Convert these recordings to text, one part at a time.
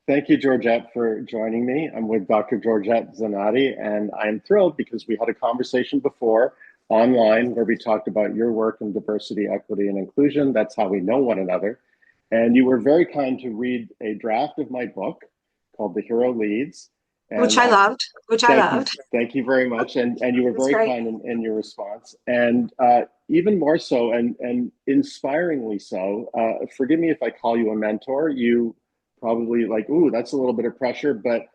Thank you, Georgette, for joining me. I'm with Dr. Georgette Zinaty, and I'm thrilled because we had a conversation before online where we talked about your work in diversity, equity, and inclusion. That's how we know one another. And you were very kind to read a draft of my book called The Hero Leads. which And I loved, which I thank you. loved. Thank you very much. And you were It's very great. kind in your response. And even more so, and inspiringly so, forgive me if I call you a mentor. You probably like, ooh, that's a little bit of pressure. But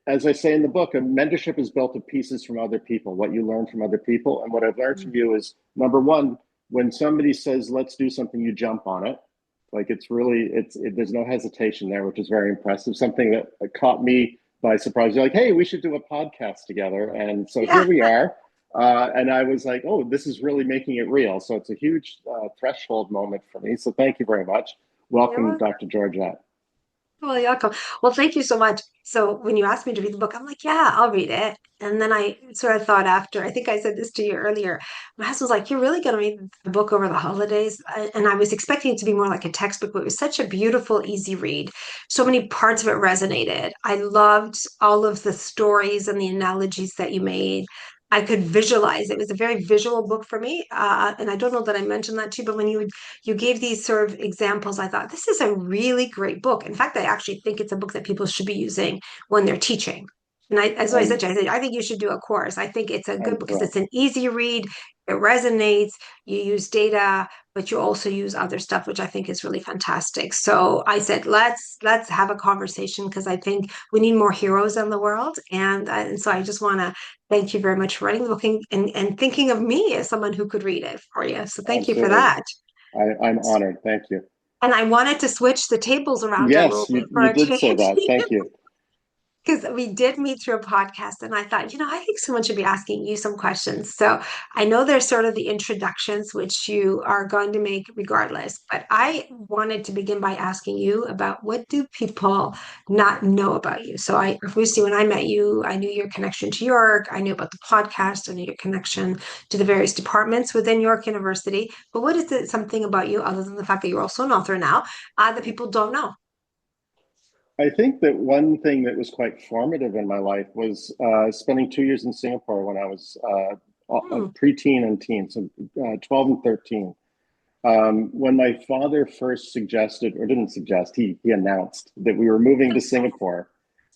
as I say in the book, a mentorship is built of pieces from other people, what you learn from other people. And what I've learned from you is number one, when somebody says, let's do something, you jump on it. Like it's really, there's no hesitation there, which is very impressive. Something that caught me by surprise. You're like, hey, we should do a podcast together. And so here Yeah. we are. And I was like, oh, this is really making it real. So it's a huge threshold moment for me. So thank you very much. Welcome, Yeah. Dr. Georgette. Well, you're welcome. Well, thank you so much. So when you asked me to read the book, I'm like, yeah, I'll read it. And then I sort of thought after, I think I said this to you earlier. My husband was like, you're really going to read the book over the holidays? And I was expecting it to be more like a textbook, but it was such a beautiful, easy read. So many parts of it resonated. I loved all of the stories and the analogies that you made. I could visualize. It was a very visual book for me. And I don't know that I mentioned that to you, but when you gave these sort of examples, I thought this is a really great book. In fact, I actually think it's a book that people should be using when they're teaching. And as I said I'm, to you, I said, I think you should do a course. I think it's a I'm good book because thrilled. it's an easy read. It resonates. You use data, but you also use other stuff, which I think is really fantastic. So I said, let's have a conversation because I think we need more heroes in the world. And so I just want to thank you very much for writing the book and thinking of me as someone who could read it for you. So thank you for Absolutely. that. I'm honored. Thank you. And I wanted to switch the tables around a little Yes, bit for you a did say change. that. Thank you. Because we did meet through a podcast, and I thought, I think someone should be asking you some questions. So I know there's sort of the introductions, which you are going to make regardless, but I wanted to begin by asking you about what do people not know about you? So obviously, when I met you, I knew your connection to York, I knew about the podcast, I knew your connection to the various departments within York University. But what is it something about you, other than the fact that you're also an author now, that people don't know? I think that one thing that was quite formative in my life was spending 2 years in Singapore when I was a Hmm. preteen and teen, so 12 and 13. When my father first suggested, or didn't suggest, he announced that we were moving to Singapore.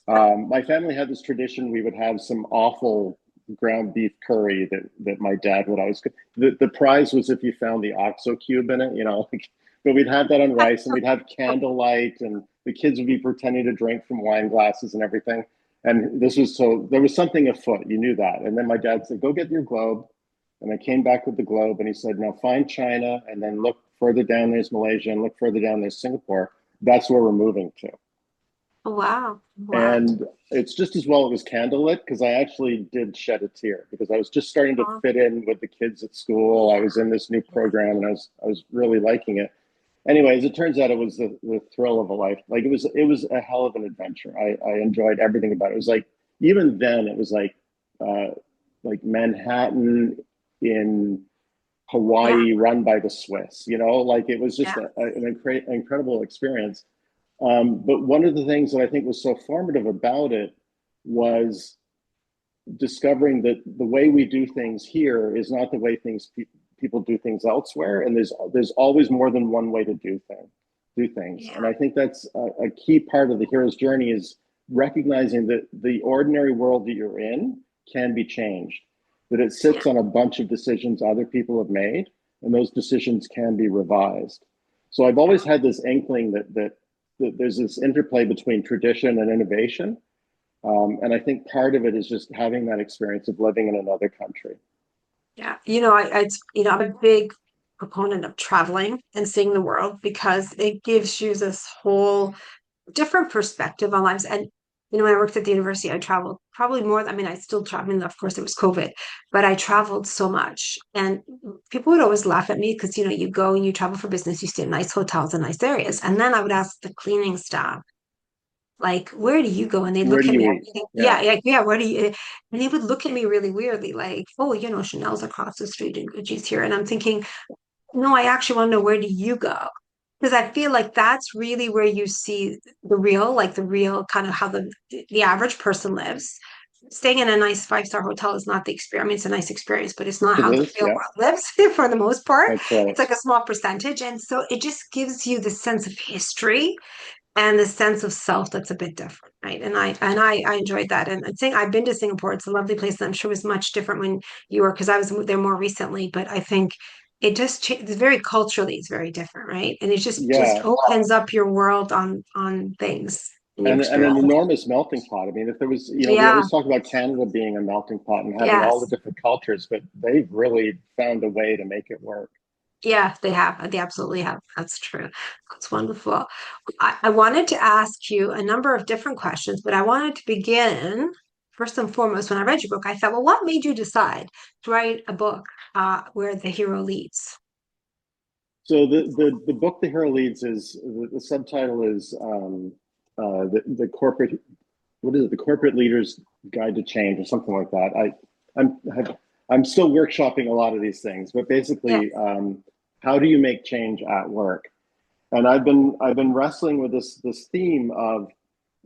My family had this tradition. We would have some awful ground beef curry that my dad would always cook. The prize was if you found the OXO cube in it, like, but we'd have that on rice and we'd have candlelight and the kids would be pretending to drink from wine glasses and everything. And this was so there was something afoot. You knew that. And then my dad said, go get your globe. And I came back with the globe and he said, now find China and then look further down there's Malaysia and look further down there's Singapore. That's where we're moving to. Oh, wow. Wow. And it's just as well it was candlelit because I actually did shed a tear because I was just starting to fit in with the kids at school. I was in this new program and I was really liking it. Anyways, it turns out it was the thrill of a life. Like it was a hell of an adventure. I enjoyed everything about it. It was like even then it was like Manhattan in Yeah. Hawaii run by the Swiss, like it was just Yeah. an incredible experience. But one of the things that I think was so formative about it was discovering that the way we do things here is not the way people do things elsewhere, and there's always more than one way to do things. Yeah. And I think that's a key part of the hero's journey is recognizing that the ordinary world that you're in can be changed, that it Yeah. sits on a bunch of decisions other people have made, and those decisions can be revised. So I've always had this inkling that there's this interplay between tradition and innovation. And I think part of it is just having that experience of living in another country. Yeah. I'm a big proponent of traveling and seeing the world because it gives you this whole different perspective on lives. And, when I worked at the university, I traveled probably more. I mean, I still travel. I mean, of course, it was COVID, but I traveled so much. And people would always laugh at me because, you go and you travel for business, you stay in nice hotels and nice areas. And then I would ask the cleaning staff, like, where do you go? And they Where look do at you me, eat? yeah, Yeah. yeah, where do you, and they would look at me really weirdly, like, oh, Chanel's across the street and Gucci's here. And I'm thinking, no, I actually want to know, where do you go? Because I feel like that's really where you see the real kind of how the average person lives. Staying in a nice five-star hotel is not the experience. I mean, it's a nice experience, but it's not It how the is, real yeah, world lives for the most part. that's right. It's like a small percentage. And so it just gives you the sense of history and the sense of self that's a bit different, right? And I enjoyed that. And I think I've been to Singapore. It's a lovely place, and I'm sure it was much different when you were because I was there more recently. But I think it just it's very culturally, it's very different, right? And it just Yeah, opens up your world on things and your and an experience. enormous melting pot. I mean, if there was, we Yeah, always talk about Canada being a melting pot and having all the yes. different cultures, but they've really found a way to make it work. Yeah, they have. They absolutely have. That's true. That's wonderful. I wanted to ask you a number of different questions, but I wanted to begin first and foremost. When I read your book, I thought, well, what made you decide to write a book where the hero leads? So the book The Hero Leads is the subtitle is the corporate, what is it? The Corporate Leader's Guide to Change or something like that. I'm I'm still workshopping a lot of these things, but Yeah. basically, how do you make change at work? And I've been wrestling with this theme of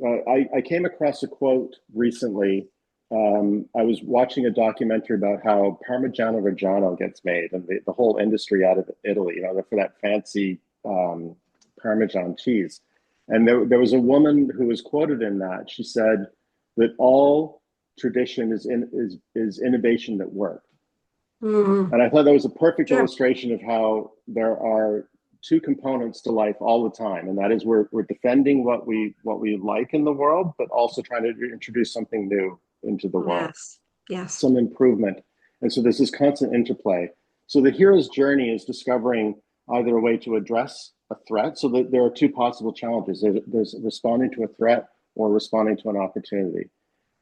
I came across a quote recently. I was watching a documentary about how Parmigiano Reggiano gets made and the whole industry out of Italy, for that fancy Parmesan cheese. And there was a woman who was quoted in that. She said that all tradition is innovation that worked. Mm, And I thought that was a perfect sure. illustration of how there are two components to life all the time, and that is we're defending what we like in the world, but also trying to introduce something new into the world, Yes. Yes. some improvement. And so there's this constant interplay. So the hero's journey is discovering either a way to address a threat. So that there are two possible challenges. There's responding to a threat or responding to an opportunity.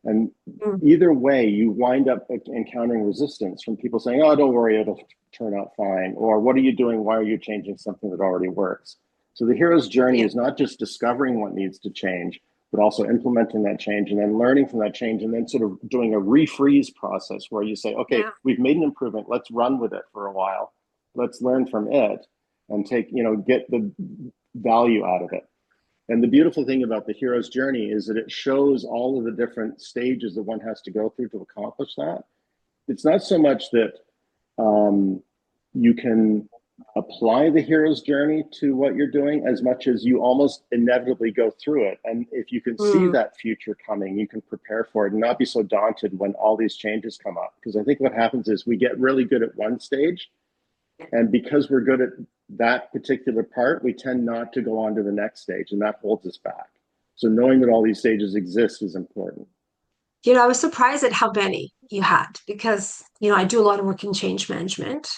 And Mm, either way, you wind up encountering resistance from people saying, oh, don't worry, it'll turn out fine. Or what are you doing? Why are you changing something that already works? So the hero's journey yeah. is not just discovering what needs to change, but also implementing that change and then learning from that change and then sort of doing a refreeze process where you say, okay, Yeah. we've made an improvement. Let's run with it for a while. Let's learn from it and get the value out of it. And the beautiful thing about the hero's journey is that it shows all of the different stages that one has to go through to accomplish that. It's not so much that um, you can apply the hero's journey to what you're doing as much as you almost inevitably go through it. And if you can see Mm, that future coming, you can prepare for it and not be so daunted when all these changes come up. Because I think what happens is we get really good at one stage, and because we're good at that particular part, we tend not to go on to the next stage, and that holds us back. So knowing that all these stages exist is important. I was surprised at how many you had because, I do a lot of work in change management.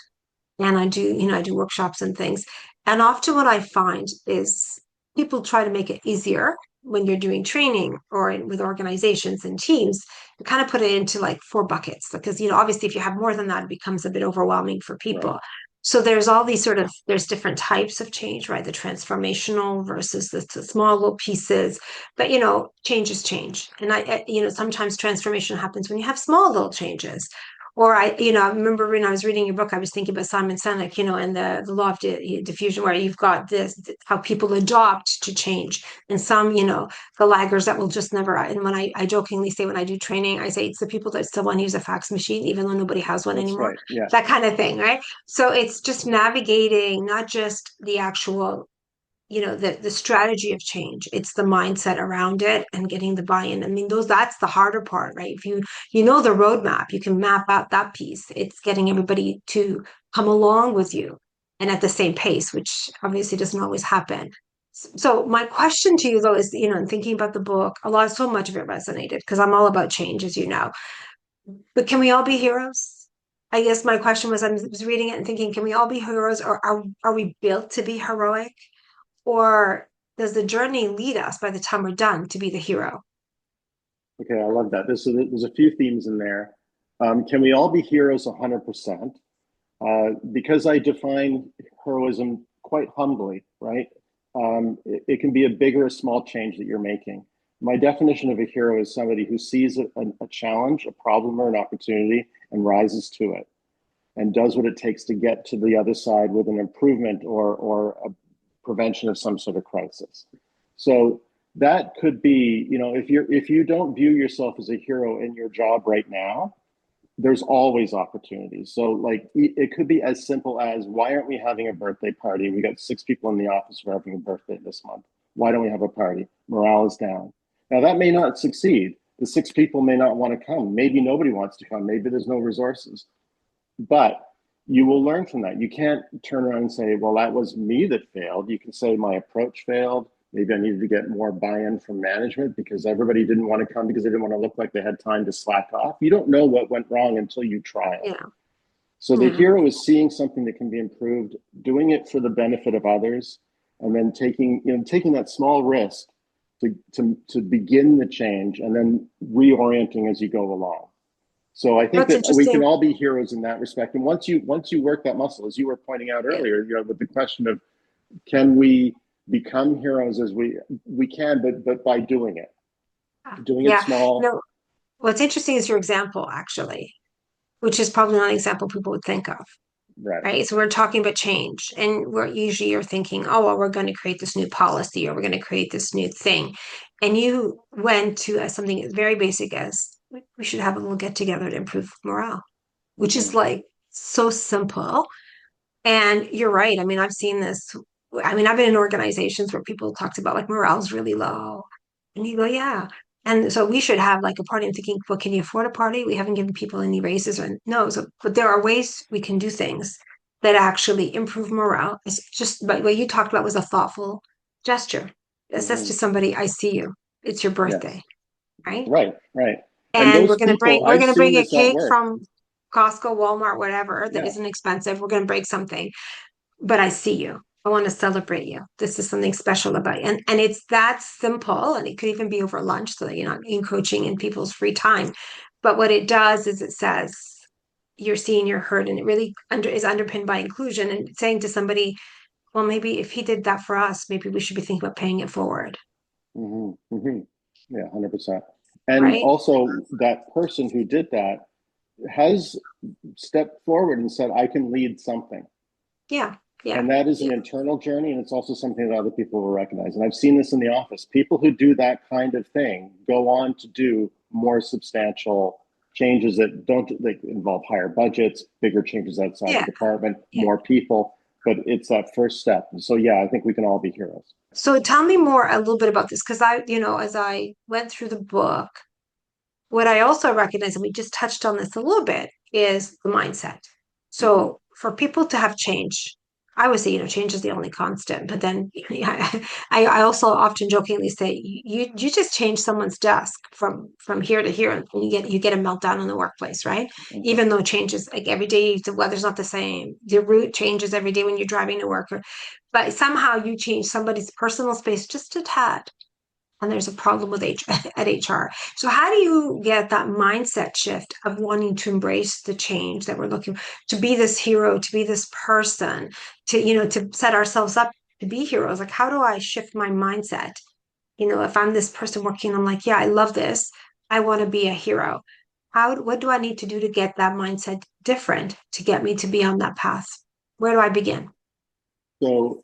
And I do workshops and things. And often what I find is people try to make it easier when you're doing training or with organizations and teams to kind of put it into like four buckets because obviously if you have more than that it becomes a bit overwhelming for Right. people. So there's all these there's different types of change, right? The transformational versus the small little pieces. But change is change. And sometimes transformation happens when you have small little changes. Or I remember when I was reading your book, I was thinking about Simon Sinek, and the law of diffusion, where you've got this, how people adopt to change. And some, the laggers that will just never. And when I jokingly say when I do training, I say it's the people that still want to use a fax machine, even though nobody has one That's anymore. right. Yeah. That kind of thing, right? So it's just navigating, not just the actual the strategy of change, it's the mindset around it and getting the buy-in. I mean that's the harder part, right? If you know the roadmap, you can map out that piece. It's getting everybody to come along with you and at the same pace, which obviously doesn't always happen. So my question to you though is, in thinking about the book, so much of it resonated because I'm all about change, as you know. But can we all be heroes? I guess my question was, I was reading it and thinking, can we all be heroes, or are we built to be heroic? Or does the journey lead us by the time we're done to be the hero? Okay. I love that. There's a few themes in there. Can we all be heroes 100%? Because I define heroism quite humbly, right? It can be a big or a small change that you're making. My definition of a hero is somebody who sees a challenge, a problem, or an opportunity and rises to it and does what it takes to get to the other side with an improvement or a prevention of some sort of crisis. So that could be, if you don't view yourself as a hero in your job right now, there's always opportunities. So like it could be as simple as, why aren't we having a birthday party? We got 6 people in the office who are having a birthday this month. Why don't we have a party? Morale is down. Now that may not succeed. The 6 people may not want to come. Maybe nobody wants to come. Maybe there's no resources. But you will learn from that. You can't turn around and say, well, that was me that failed. You can say my approach failed. Maybe I needed to get more buy-in from management because everybody didn't want to come because they didn't want to look like they had time to slack off. You don't know what went wrong until you try it. Yeah. So the Yeah. hero is seeing something that can be improved, doing it for the benefit of others, and then taking that small risk to begin the change and then reorienting as you go along. So I think That's that we can interesting. all be heroes in that respect. And once you work that muscle, as you were pointing out Yeah. earlier, with the question of, can we become heroes? As we can, but by doing it Yeah. small. No, what's interesting is your example, actually, which is probably not an example people would think of. Right. Right. So we're talking about change, and we're usually you're thinking, oh, well, we're going to create this new policy or we're going to create this new thing. And you went to something as very basic as we should have a little get together to improve morale, which is Mm-hmm. like so simple. And you're right. I mean, I've seen this. I mean, I've been in organizations where people talked about like morale's really low. And you go, yeah. And so we should have like a party. I'm thinking, well, can you afford a party? We haven't given people any raises or no. So, but there are ways we can do things that actually improve morale. It's just, but what you talked about was a thoughtful gesture. It says Mm-hmm. to somebody, I see you. It's your birthday, Yes. right? Right. And And those people, we're I've gonna seen bring a this at cake work. from Costco, Walmart, whatever that Yeah. isn't expensive. We're gonna break something, but I see you. I want to celebrate you. This is something special about you. And it's that simple. And it could even be over lunch so that you're not encroaching in people's free time. But what it does is it says you're seen, you're heard, and it really is underpinned by inclusion and saying to somebody, well, maybe if he did that for us, maybe we should be thinking about paying it forward. Mm-hmm. Mm-hmm. Yeah, 100%. And Right? also, that person who did that has stepped forward and said, I can lead something. Yeah. Yeah. And that is Yeah. an internal journey, and it's also something that other people will recognize. And I've seen this in the office. People who do that kind of thing go on to do more substantial changes that don't like involve higher budgets, bigger changes outside the Yeah. department, Yeah. more people. But it's that first step. And so, yeah, I think we can all be heroes. So tell me more a little bit about this because as I went through the book, what I also recognize, and we just touched on this a little bit, is the mindset. Mm-hmm. So for people to have change, I would say, change is the only constant. But then I also often jokingly say, you just change someone's desk from here to here, and you get a meltdown in the workplace, right? Mm-hmm. Even though changes like every day, the weather's not the same. The route changes every day when you're driving to work, but somehow you change somebody's personal space just a tad and there's a problem with at HR. So how do you get that mindset shift of wanting to embrace the change that we're looking to be this hero, to be this person, to set ourselves up to be heroes? Like, how do I shift my mindset? If I'm this person working, I'm like, yeah, I love this. I want to be a hero. What do I need to do to get that mindset different to get me to be on that path? Where do I begin? So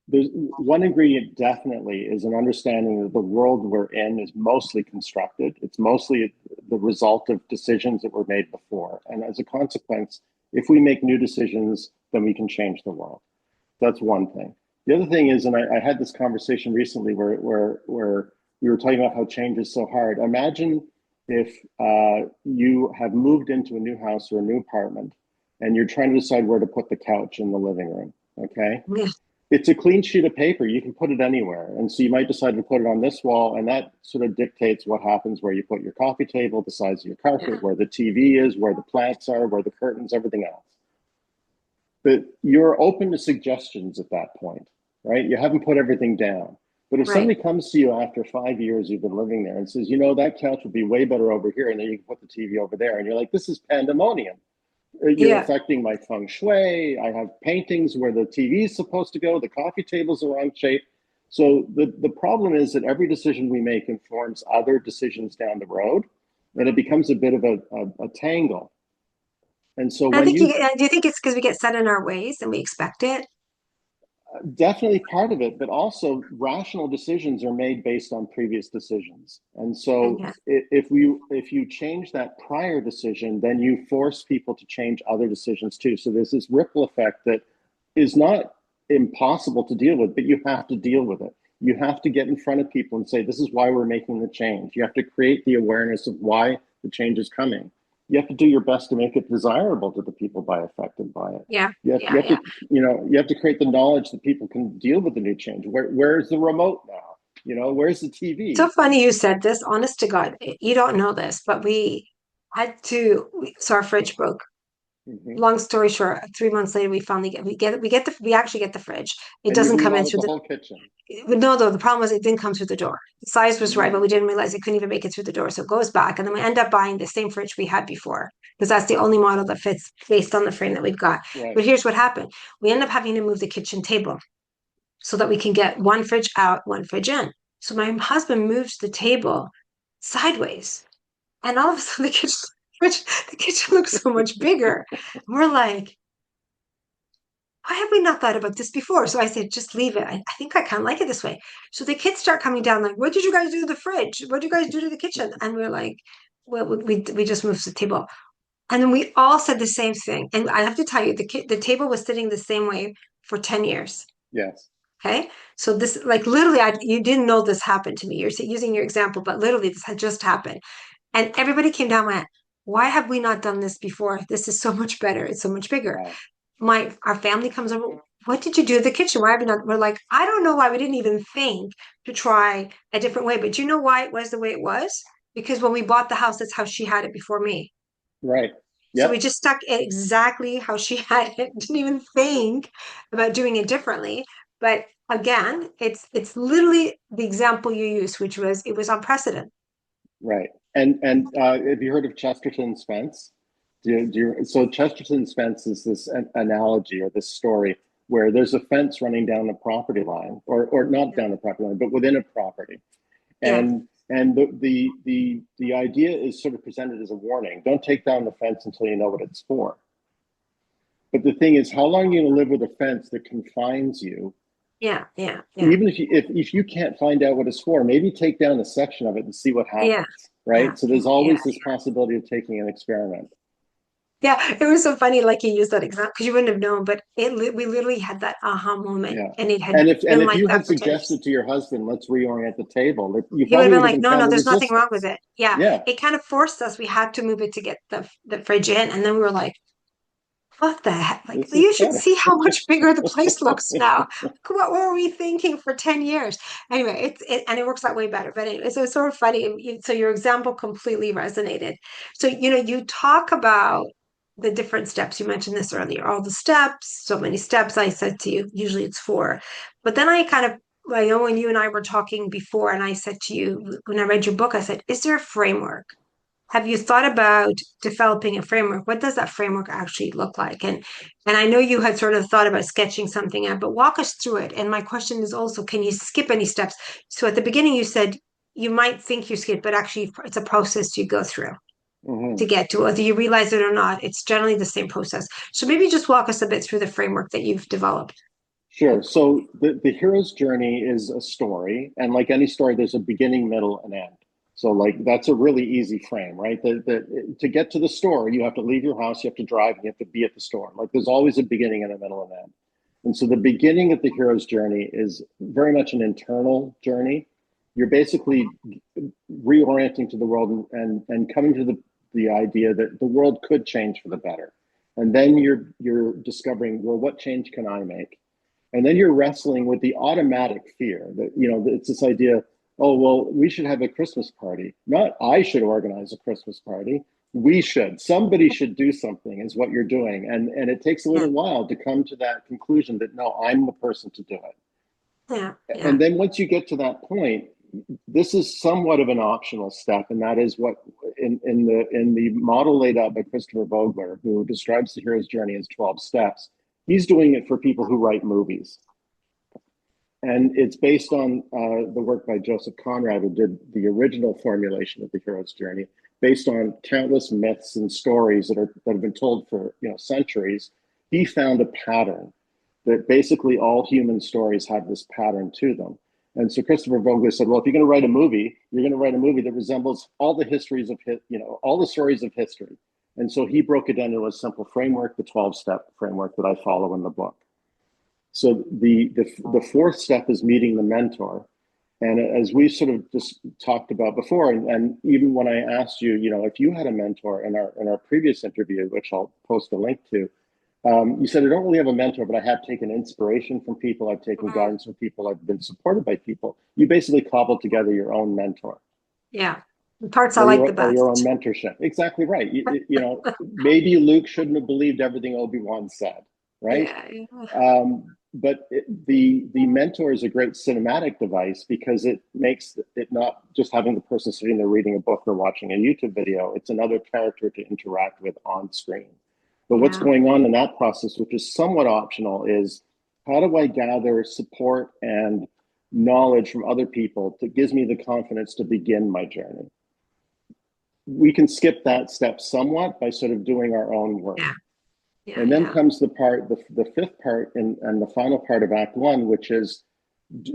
there's one ingredient definitely is an understanding that the world we're in is mostly constructed. It's mostly the result of decisions that were made before. And as a consequence, if we make new decisions, then we can change the world. That's one thing. The other thing is, and I had this conversation recently where we were talking about how change is so hard. Imagine if you have moved into a new house or a new apartment and you're trying to decide where to put the couch in the living room. Okay. Yeah. It's a clean sheet of paper. You can put it anywhere. And so you might decide to put it on this wall, and that sort of dictates what happens where you put your coffee table, the size of your carpet, Yeah. where the TV is, where the plants are, where the curtains, everything else. But you're open to suggestions at that point, right? You haven't put everything down. But if Right. somebody comes to you after 5 years you've been living there and says, that couch would be way better over here, and then you can put the TV over there, and you're like, this is pandemonium. You're Yeah. affecting my feng shui. I have paintings where the TV is supposed to go. The coffee table's the wrong shape. So the problem is that every decision we make informs other decisions down the road, and it becomes a bit of a tangle. And so I when think you, do you think it's because we get set in our ways and we expect it? Definitely part of it, but also rational decisions are made based on previous decisions. And so Okay. if you change that prior decision, then you force people to change other decisions too. So there's this ripple effect that is not impossible to deal with, but you have to deal with it. You have to get in front of people and say, this is why we're making the change. You have to create the awareness of why the change is coming. You have to do your best to make it desirable to the people affected by it. Yeah. You Yeah. have to, Yeah. you have to create the knowledge that people can deal with the new change. Where's the remote now? Where's the So TV? funny you said this. Honest to God, you don't know this, but so our fridge broke. Mm-hmm. Long story short, 3 months later, we actually get the fridge. It And you doesn't come in remodeled through the the whole kitchen. no, though the problem was it didn't come through the door. The size was right, but Mm, we didn't realize it couldn't even make it through the door. So it goes back, and then we end up buying the same fridge we had before because that's the only model that fits based on the frame that we've got. right. But here's what happened: we end up having to move the kitchen table so that we can get one fridge out, one fridge in. So my husband moves the table sideways, and all of a sudden the kitchen looks so much bigger. And we're like, why have we not thought about this before? So I said, just leave it. I think I kind of like it this way. So the kids start coming down, like, what did you guys do to the fridge? What did you guys do to the kitchen? And we're like, well, we just moved the table. And then we all said the same thing. And I have to tell you, the table was sitting the same way for 10 years. Yes. Okay. So this, like, literally, you didn't know this happened to me. You're using your example, but literally, this had just happened. And everybody came down and went, why have we not done this before? This is so much better. It's so much bigger. Wow. Our family comes over. What did you do to the kitchen? Why have you not? We're like, I don't know why we didn't even think to try a different way. But you know why it was the way it was? Because when we bought the house, that's how she had it before me. Right. So we Yep. just stuck it exactly how she had it. Didn't even think about doing it differently. But again, it's literally the example you used, which was it was unprecedented. Right. And have you heard of Chesterton Spence? So Chesterton Spence is this analogy or this story where there's a fence running down the property line, or not Yeah. down the property line, but within a property. Yeah. And the idea is sort of presented as a warning. Don't take down the fence until you know what it's for. But the thing is, how long are you going to live with a fence that confines you? Yeah. Yeah. Yeah. Even if you can't find out what it's for, maybe take down a section of it and see what Yeah. happens, Yeah. right? So there's Yeah. always this possibility of taking an experiment. Yeah, it was so funny, like you used that example because you wouldn't have known, but we literally had that aha moment, Yeah. and it had And been if like you that had for 10 years. suggested to your husband, let's reorient the table, you He would have probably been would have like, "No, no, encountered there's nothing wrong with resistance. it." Yeah, Yeah. it kind of forced us. We had to move it to get the fridge in, and then we were like, "What the heck? Like, This is you should better. see how much bigger the place looks now. What were we thinking for 10 years?" Anyway, and it works out way better. But anyway, so it's sort of funny. So your example completely resonated. So you talk about the different steps. You mentioned this earlier, all the steps, so many steps. I said to you, usually it's four. But then I know when you and I were talking before, and I said to you, when I read your book, I said, is there a framework? Have you thought about developing a framework? What does that framework actually look like? And I know you had sort of thought about sketching something out, but walk us through it. And my question is also, can you skip any steps? So at the beginning, you said you might think you skip, but actually it's a process you go through to Hmm. get to whether you realize it or not. It's generally the same process. So maybe just walk us a bit through the framework that you've developed. Sure. So the hero's journey is a story, and like any story, there's a beginning, middle, and end. So like that's a really easy frame, right? To get to the store, you have to leave your house, you have to drive, and you have to be at the store. Like there's always a beginning and a middle and end. And so the beginning of the hero's journey is very much an internal journey. You're basically reorienting to the world and coming to the idea that the world could change for the better. And then you're discovering, well, what change can I make? And then you're wrestling with the automatic fear that, it's this idea, oh, well, we should have a Christmas party. Not I should organize a Christmas party. We should. Somebody should do something, is what you're doing. And it takes a Yeah, little while to come to that conclusion that, no, I'm the person to do it. yeah, yeah, And then once you get to that point, this is somewhat of an optional step, and that is what in the model laid out by Christopher Vogler, who describes the hero's journey as 12 steps. He's doing it for people who write movies, and it's based on the work by Joseph Conrad, who did the original formulation of the hero's journey, based on countless myths and stories that have been told for centuries. He found a pattern, that basically all human stories have this pattern to them. And so Christopher Vogler said, well, if you're going to write a movie, you're going to write a movie that resembles all the histories of, all the stories of history. And so he broke it down into a simple framework, the 12-step framework that I follow in the book. So the fourth step is meeting the mentor. And as we sort of just talked about before, and even when I asked you, if you had a mentor in our previous interview, which I'll post a link to, you said, I don't really have a mentor, but I have taken inspiration from people. I've taken guidance from people. I've been supported by people. You basically cobbled together your own mentor. Yeah. The parts I Or like the your own best. mentorship. Exactly right. Maybe Luke shouldn't have believed everything Obi-Wan said, right? Yeah, yeah. But the mentor is a great cinematic device because it makes it not just having the person sitting there reading a book or watching a YouTube video. It's another character to interact with on screen. But what's Yeah. going on in that process, which is somewhat optional, is how do I gather support and knowledge from other people that gives me the confidence to begin my journey? We can skip that step somewhat by sort of doing our own work. Yeah. Yeah. And then Yeah. comes the fifth part and the final part of Act One, which is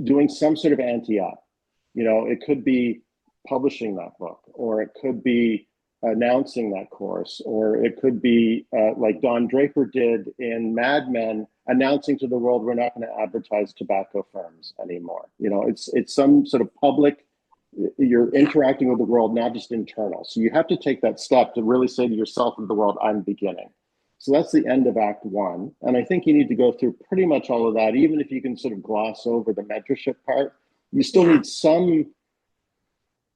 doing some sort of ante-up. It could be publishing that book, or it could be announcing that course, or it could be like Don Draper did in Mad Men, announcing to the world we're not going to advertise tobacco firms anymore. It's some sort of public. You're Yeah. interacting with the world, not just internal. So you have to take that step to really say to yourself and the world, I'm beginning. So that's the end of Act One. And I think you need to go through pretty much all of that, even if you can sort of gloss over the mentorship part. You still Yeah. need some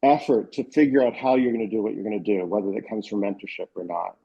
effort to figure out how you're going to do what you're going to do, whether that comes from mentorship or not.